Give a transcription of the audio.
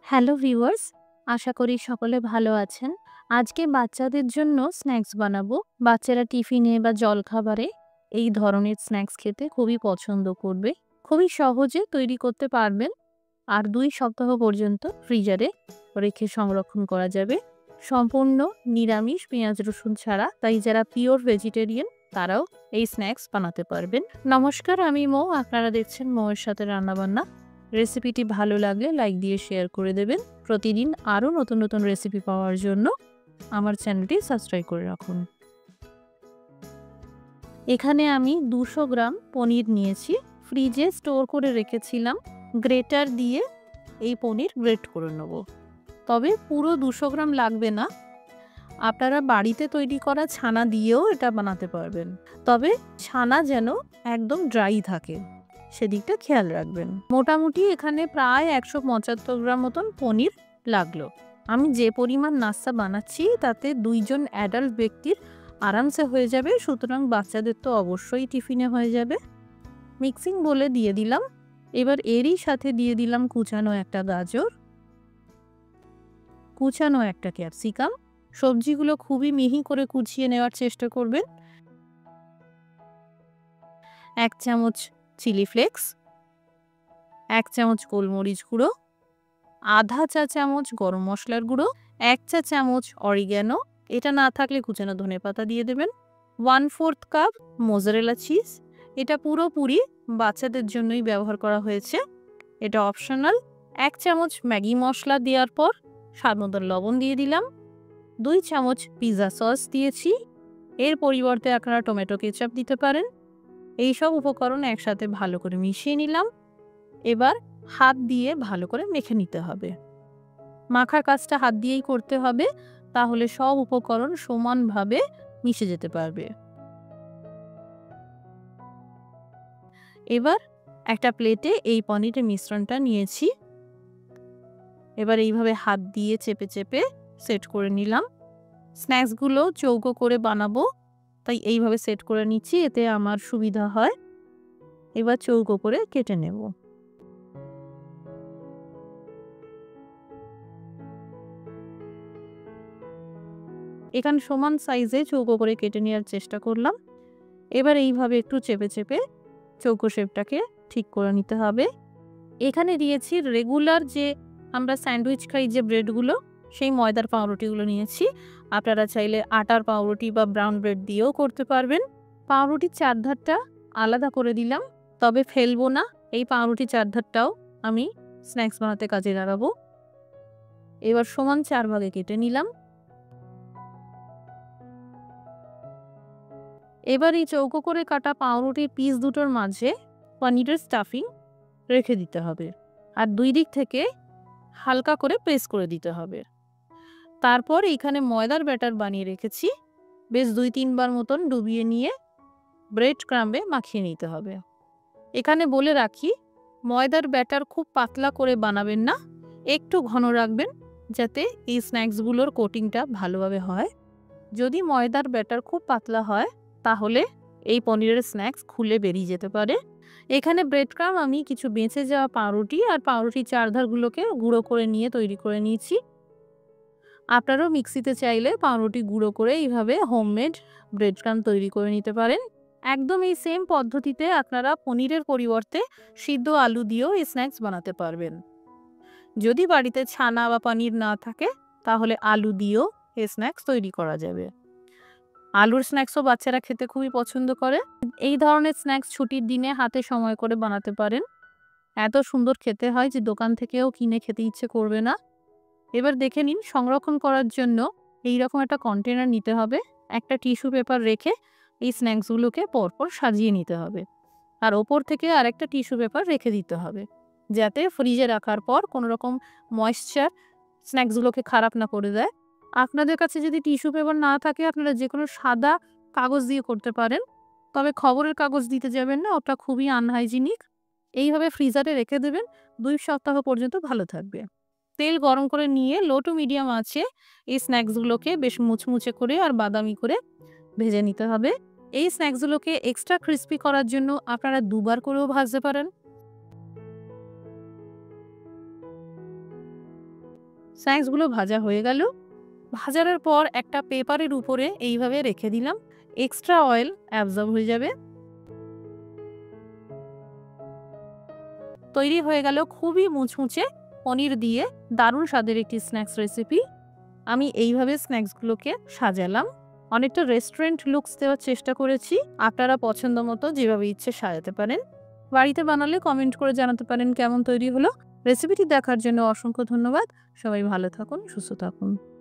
Hello viewers, আশা করি সকলে ভালো আছেন। আজকে বাচ্চাদের জন্য স্ন্যাক্স বানাবো। বাচ্চারা টিফিনে বা জলখাবারে এই ধরনের স্ন্যাক্স খেতে খুবই পছন্দ করবে। খুবই সহজে তৈরি করতে পারবেন আর ২ সপ্তাহ পর্যন্ত ফ্রিজারে রেখে সংরক্ষণ করা যাবে। সম্পূর্ণ নিরামিষ, পেঁয়াজ রসুন ছাড়া। তাই যারা পিওর ভেজিটেরিয়ান তারাও এই স্ন্যাক্স বানাতে পারবেন। নমস্কার, আমি মৌ। আপনারা দেখছেন মৌয়ের সাথে রান্নাবান্না। রেসিপিটি ভালো লাগলে লাইক দিয়ে শেয়ার করে দেবেন। প্রতিদিন আরও নতুন নতুন রেসিপি পাওয়ার জন্য আমার চ্যানেলটি সাবস্ক্রাইব করে রাখুন। এখানে আমি 200 গ্রাম পনির নিয়েছি। ফ্রিজে স্টোর করে রেখেছিলাম। গ্রেটার দিয়ে এই পনির গ্রেট করে নেব। তবে পুরো 200 গ্রাম লাগবে না। আপনারা বাড়িতে তৈরি করা ছানা দিয়েও এটা বানাতে পারবেন। তবে ছানা যেন একদম ড্রাই থাকে, সেদিকটা খেয়াল রাখবেন। মোটামুটি এখানে প্রায় 175 গ্রাম মতন পনির লাগলো। আমি যে পরিমাণ নাস্তা বানাচ্ছি তাতে 2 জন অ্যাডাল্ট ব্যক্তির আরামসে হয়ে যাবে, সুতরাং বাচ্চাদের তো অবশ্যই টিফিনে হয়ে যাবে। মিক্সিং বলে দিয়ে দিলাম। এবার এরই সাথে দিয়ে দিলাম কুচানো একটা গাজর, কুচানো একটা ক্যাপসিকাম। সবজিগুলো খুবই মিহি করে কুচিয়ে নেওয়ার চেষ্টা করবেন। 1 চামচ চিলি ফ্লেক্স, 1 চামচ গোলমরিচ গুঁড়ো, আধা চা চামচ গরম মশলার গুঁড়ো, 1 চা চামচ অরিগ্যানো, এটা না থাকলে কুচানো ধনেপাতা দিয়ে দেবেন, 1/4 কাপ মোজারেলা চিজ। এটা পুরোপুরি বাচ্চাদের জন্যই ব্যবহার করা হয়েছে, এটা অপশনাল। 1 চামচ ম্যাগি মশলা দেওয়ার পর স্বাদ মতো লবণ দিয়ে দিলাম। 2 চামচ পিৎজা সস দিয়েছি, এর পরিবর্তে আপনারা টমেটো কেচাপ দিতে পারেন। এই সব উপকরণ একসাথে ভালো করে মিশিয়ে নিলাম। এবার হাত দিয়ে ভালো করে মেখে নিতে হবে। মাখার কাজটা হাত দিয়েই করতে হবে, তাহলে সব উপকরণ সমানভাবে মিশে যেতে পারবে। এবার একটা প্লেটে এই পনিরের মিশ্রণটা নিয়েছি। এবার এইভাবে হাত দিয়ে চেপে চেপে সেট করে নিলাম। স্ন্যাক্সগুলো চৌকো করে বানাবো, তাই এইভাবে সেট করে নিচ্ছি, এতে আমার সুবিধা হয়। এবার চৌকো করে কেটে নেব। এখানে সমান সাইজে চৌকো করে কেটে নেওয়ার চেষ্টা করলাম। এবার এইভাবে একটু চেপে চেপে চৌকো শেপটাকে ঠিক করে নিতে হবে। এখানে দিয়েছি রেগুলার যে আমরা স্যান্ডউইচ খাই যে ব্রেডগুলো, সেই ময়দার পাউরুটিগুলো নিয়েছি। আপনারা চাইলে আটার পাউরুটি বা ব্রাউন ব্রেড দিয়েও করতে পারবেন। পাউরুটির চারধারটা আলাদা করে দিলাম, তবে ফেলবো না। এই পাউরুটির চারধারটাও আমি স্ন্যাক্স বানাতে কাজে লাগাবো। এবার সমান 4 ভাগে কেটে নিলাম। এবার এই চৌকো করে কাটা পাউরুটির পিস দুটোর মাঝে পনিরের স্টাফিং রেখে দিতে হবে, আর 2 দিক থেকে হালকা করে প্রেস করে দিতে হবে। তারপর এখানে ময়দার ব্যাটার বানিয়ে রেখেছি, বেশ 2-3 বার মতন ডুবিয়ে নিয়ে ব্রেড ক্রাম্বে মাখিয়ে নিতে হবে। এখানে বলে রাখি, ময়দার ব্যাটার খুব পাতলা করে বানাবেন না, একটু ঘন রাখবেন, যাতে এই স্ন্যাক্সগুলোর কোটিংটা ভালোভাবে হয়। যদি ময়দার ব্যাটার খুব পাতলা হয় তাহলে এই পনিরের স্ন্যাক্স খুলে বেরিয়ে যেতে পারে। এখানে ব্রেড ক্রাম আমি কিছু বেঁচে যাওয়া পাউরুটি আর পাউরুটির চারধারগুলোকে গুঁড়ো করে নিয়ে তৈরি করে নিয়েছি। আপনারাও মিক্সিতে চাইলে পাউরুটি গুঁড়ো করে এইভাবে হোমমেড ব্রেড ক্রাম তৈরি করে নিতে পারেন। একদম এই সেম পদ্ধতিতে আপনারা পনিরের পরিবর্তে সিদ্ধ আলু দিয়েও এই স্ন্যাক্স বানাতে পারবেন। যদি বাড়িতে ছানা বা পনির না থাকে তাহলে আলু দিয়েও এই স্ন্যাক্স তৈরি করা যাবে। আলুর স্ন্যাক্সও বাচ্চারা খেতে খুবই পছন্দ করে। এই ধরনের স্ন্যাক্স ছুটির দিনে হাতে সময় করে বানাতে পারেন। এত সুন্দর খেতে হয় যে দোকান থেকেও কিনে খেতে ইচ্ছে করবে না। এবার দেখে নিন, সংরক্ষণ করার জন্য এইরকম একটা কন্টেনার নিতে হবে। একটা টিস্যু পেপার রেখে এই স্ন্যাক্সগুলোকে পরপর সাজিয়ে নিতে হবে, আর ওপর থেকে আরেকটা টিস্যু পেপার রেখে দিতে হবে, যাতে ফ্রিজে রাখার পর কোনো রকম ময়েশ্চার স্ন্যাক্সগুলোকে খারাপ না করে দেয়। আপনাদের কাছে যদি টিস্যু পেপার না থাকে আপনারা যে কোনো সাদা কাগজ দিয়ে করতে পারেন, তবে খবরের কাগজ দিতে যাবেন না, ওটা খুবই আনহাইজিনিক। এইভাবে ফ্রিজারে রেখে দেবেন, 2 সপ্তাহ পর্যন্ত ভালো থাকবে। তেল গরম করে নিয়ে লো টু মিডিয়াম আঁচে এই স্ন্যাক্সগুলোকে বেশ মুচমুচে করে আর বাদামি করে ভেজে নিতে হবে। এই স্ন্যাক্সগুলোকে এক্সট্রা ক্রিস্পি করার জন্য আপনারা 2 বার করেও ভাজতে পারেন। স্ন্যাক্সগুলো ভাজা হয়ে গেল। ভাজার পর একটা পেপারের উপরে এইভাবে রেখে দিলাম, এক্সট্রা অয়েল অ্যাবজর্ব হয়ে যাবে। তৈরি হয়ে গেল খুবই মুচমুচে পনির দিয়ে দারুণ স্বাদের একটি স্ন্যাক্স রেসিপি। আমি এইভাবে স্ন্যাক্সগুলোকে সাজালাম, অনেকটা রেস্টুরেন্ট লুকস দেওয়ার চেষ্টা করেছি। আপনারা পছন্দ মতো যেভাবে ইচ্ছে সাজাতে পারেন। বাড়িতে বানালে কমেন্ট করে জানাতে পারেন কেমন তৈরি হলো। রেসিপিটি দেখার জন্য অসংখ্য ধন্যবাদ। সবাই ভালো থাকুন, সুস্থ থাকুন।